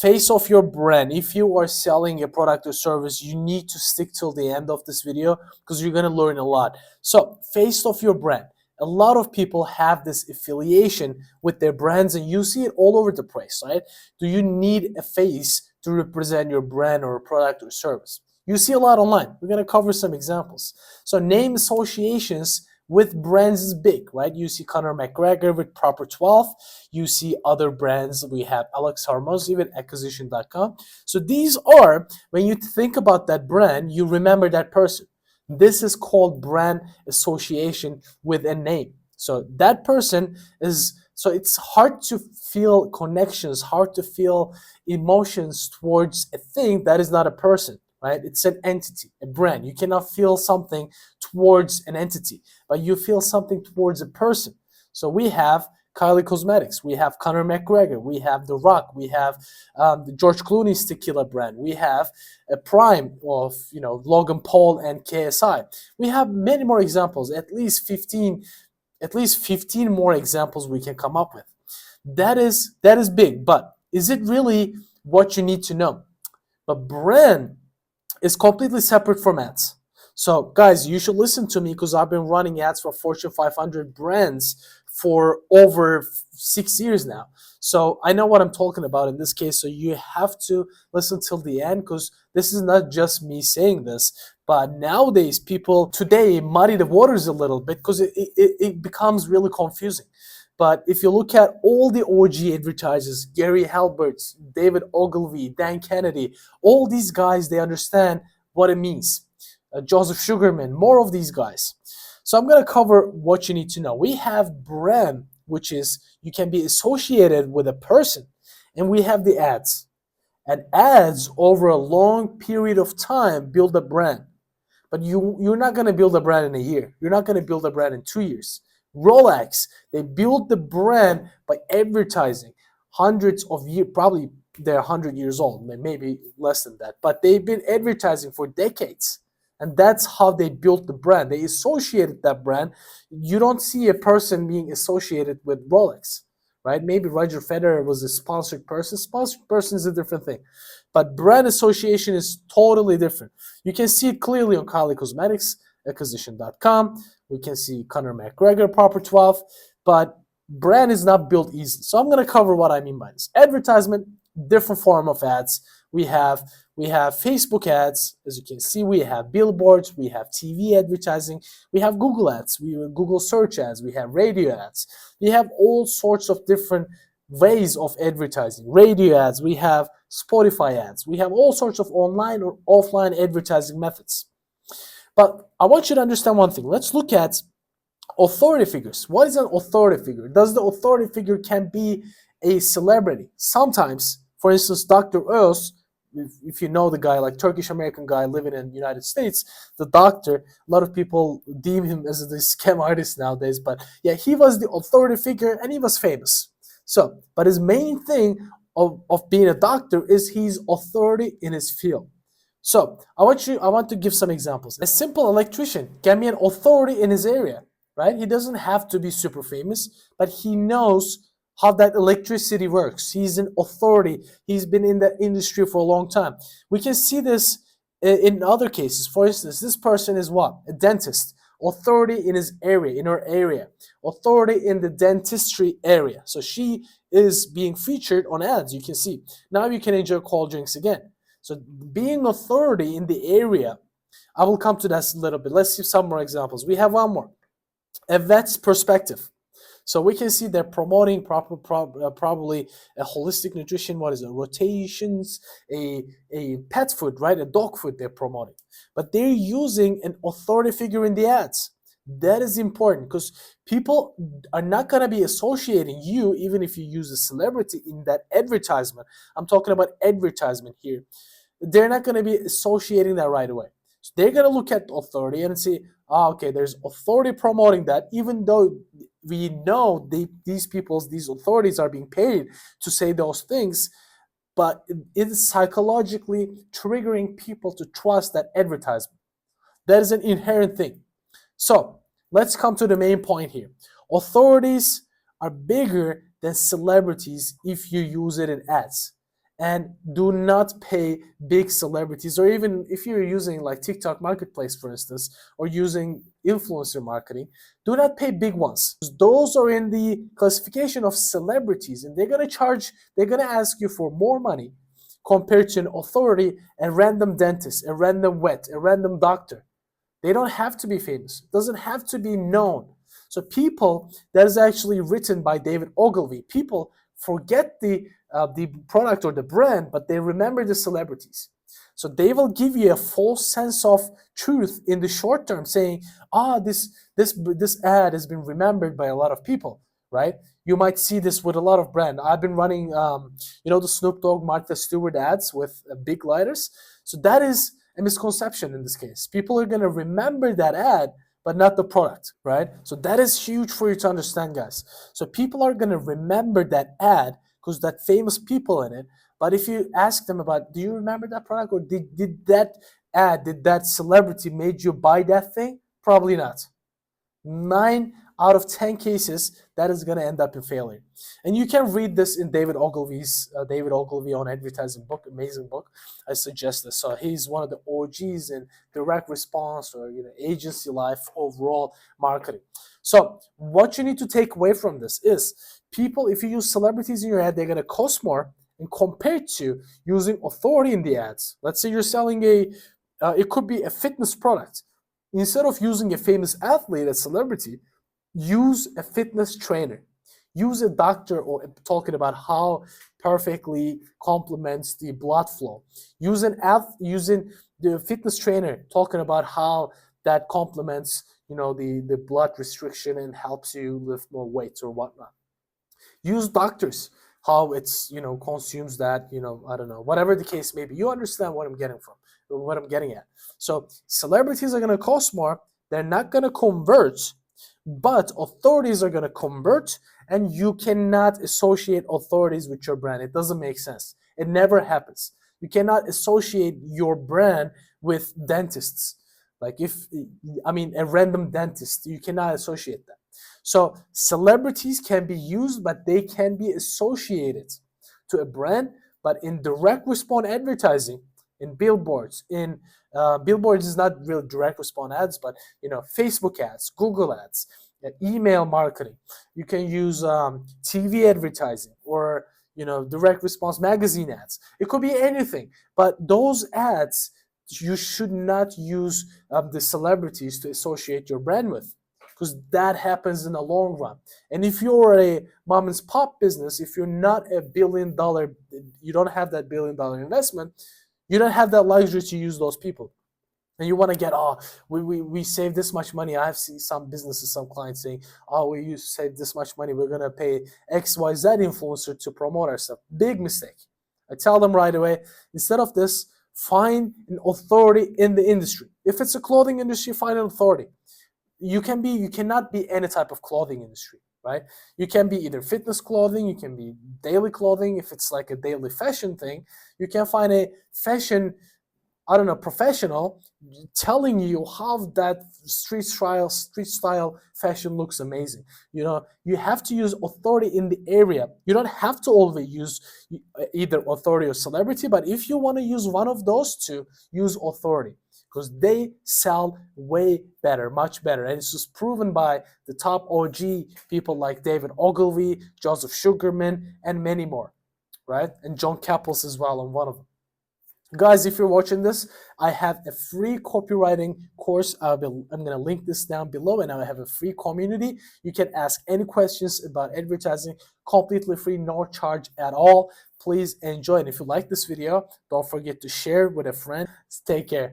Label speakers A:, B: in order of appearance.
A: face of your brand. If you are selling a product or service, you need to stick till the end of this video because you're going to learn a lot. So face of your brand. A lot of people have this affiliation with their brands, and you see it all over the place, right? Do you need a face to represent your brand or product or service? You see a lot online. We're going to cover some examples. So name associations with brands is big, right? You see Conor McGregor with Proper 12. You see other brands. We have Alex Hormozi with Acquisition.com. So these are, when you think about that brand, you remember that person. This is called brand association with a name. So that person is, so it's hard to feel connections, hard to feel emotions towards a thing that is not a person, right? It's an entity, a brand. You cannot feel something towards an entity, but you feel something towards a person. So we have Kylie Cosmetics, we have Conor McGregor, we have The Rock, we have the George Clooney's tequila brand, we have a Prime of Logan Paul and KSI. We have many more examples, at least 15 more examples we can come up with. That is big, but is it really what you need to know? But brand is completely separate from ads. So guys, you should listen to me because I've been running ads for Fortune 500 brands for over 6 years now. So I know what I'm talking about in this case. So you have to listen till the end because this is not just me saying this, but nowadays people today muddy the waters a little bit because it becomes really confusing. But if you look at all the OG advertisers, Gary Halbert, David Ogilvy, Dan Kennedy, all these guys, they understand what it means. Joseph Sugarman, more of these guys. So I'm going to cover what you need to know. We have brand, which is you can be associated with a person, and we have the ads. And ads over a long period of time build a brand. But you're not going to build a brand in a year. You're not going to build a brand in 2 years. Rolex, they built the brand by advertising hundreds of years, probably they're 100 years old, maybe less than that, but they've been advertising for decades. And that's how they built the brand. They associated that brand. You don't see a person being associated with Rolex, right? Maybe Roger Federer was a sponsored person. Sponsored person is a different thing. But brand association is totally different. You can see it clearly on Kylie Cosmetics, Acquisition.com. We can see Conor McGregor, Proper 12. But brand is not built easily. So I'm going to cover what I mean by this. Advertisement, different form of ads. We have Facebook ads, as you can see. We have billboards. We have TV advertising. We have Google ads. We have Google search ads. We have radio ads. We have all sorts of different ways of advertising. Radio ads. We have Spotify ads. We have all sorts of online or offline advertising methods. But I want you to understand one thing. Let's look at authority figures. What is an authority figure? Does the authority figure can be a celebrity? Sometimes, for instance, Dr. Oz, if you know the guy, like Turkish-American guy living in the United States, the doctor, a lot of people deem him as the scam artist nowadays, but yeah, he was the authority figure and he was famous. So, but his main thing of being a doctor is he's authority in his field. So I want to give some examples. A simple electrician can be an authority in his area, right? He doesn't have to be super famous, but he knows how that electricity works. He's an authority. He's been in the industry for a long time. We can see this in other cases. For instance, this person is what? A dentist. Authority in his area, in her area. Authority in the dentistry area. So she is being featured on ads, you can see. Now you can enjoy cold drinks again. So being authority in the area, I will come to that a little bit. Let's see some more examples. We have one more. A vet's perspective. So we can see they're promoting probably a holistic nutrition. What is it? Rotations, a pet food, right? A dog food they're promoting. But they're using an authority figure in the ads. That is important because people are not going to be associating you even if you use a celebrity in that advertisement. I'm talking about advertisement here. They're not going to be associating that right away. So they're going to look at authority and say, okay, there's authority promoting that, even though we know these authorities are being paid to say those things, but it is psychologically triggering people to trust that advertisement. That is an inherent thing. So let's come to the main point here. Authorities are bigger than celebrities if you use it in ads. And do not pay big celebrities, or even if you're using like TikTok Marketplace, for instance, or using influencer marketing, do not pay big ones. Those are in the classification of celebrities, and they're gonna ask you for more money compared to an authority, a random dentist, a random vet, a random doctor. They don't have to be famous. It doesn't have to be known. So people, that is actually written by David Ogilvy. People forget the product or the brand, but they remember the celebrities. So they will give you a false sense of truth in the short term, saying, this ad has been remembered by a lot of people, right? You might see this with a lot of brand. I've been running, the Snoop Dogg, Martha Stewart ads with big lighters. So that is a misconception in this case. People are going to remember that ad, but not the product, right? So that is huge for you to understand, guys. So people are going to remember that ad because that famous people in it. But if you ask them about, do you remember that product, or did that celebrity made you buy that thing? Probably not. 9 out of 10 cases, that is going to end up in failure. And you can read this in David Ogilvy on Advertising book, amazing book. I suggest this. So he's one of the OGs in direct response or agency life overall marketing. So what you need to take away from this is, people, if you use celebrities in your ad, they're going to cost more, and compared to using authority in the ads. Let's say you're selling it could be a fitness product. Instead of using a famous athlete, a celebrity, use a fitness trainer. Use a doctor or talking about how perfectly complements the blood flow. Using the fitness trainer talking about how that complements the blood restriction and helps you lift more weights or whatnot. Use doctors, how it's consumes that, I don't know, whatever the case may be. You understand what I'm getting at. So celebrities are going to cost more, they're not going to convert, but authorities are going to convert, and you cannot associate authorities with your brand. It doesn't make sense. It never happens. You cannot associate your brand with dentists. Like a random dentist, you cannot associate that. So celebrities can be used, but they can be associated to a brand. But in direct response advertising, in billboards, billboards is not real direct response ads, but Facebook ads, Google ads, email marketing. You can use TV advertising, or direct response magazine ads. It could be anything, but those ads, you should not use the celebrities to associate your brand with, because that happens in the long run. And if you're a mom and pop business, if you're not $1 billion, you don't have that $1 billion investment, you don't have that luxury to use those people. And you want to get, we save this much money. I have seen some businesses, some clients saying, we save this much money, we're going to pay XYZ influencer to promote our stuff. Big mistake. I tell them right away, instead of this, find an authority in the industry. If it's a clothing industry, find an authority. You cannot be any type of clothing industry, right? You can be either fitness clothing, you can be daily clothing. If it's like a daily fashion thing, you can find a fashion, professional telling you how that street style fashion looks amazing. You have to use authority in the area. You don't have to always use either authority or celebrity, but if you want to use one of those two, use authority, because they sell way better, much better. And it's just proven by the top OG people like David Ogilvy, Joseph Sugarman, and many more, right? And John Kappels as well on one of them. Guys, if you're watching this, I have a free copywriting course. I'm going to link this down below, and I have a free community. You can ask any questions about advertising, completely free, no charge at all. Please enjoy. And if you like this video, don't forget to share with a friend. Take care.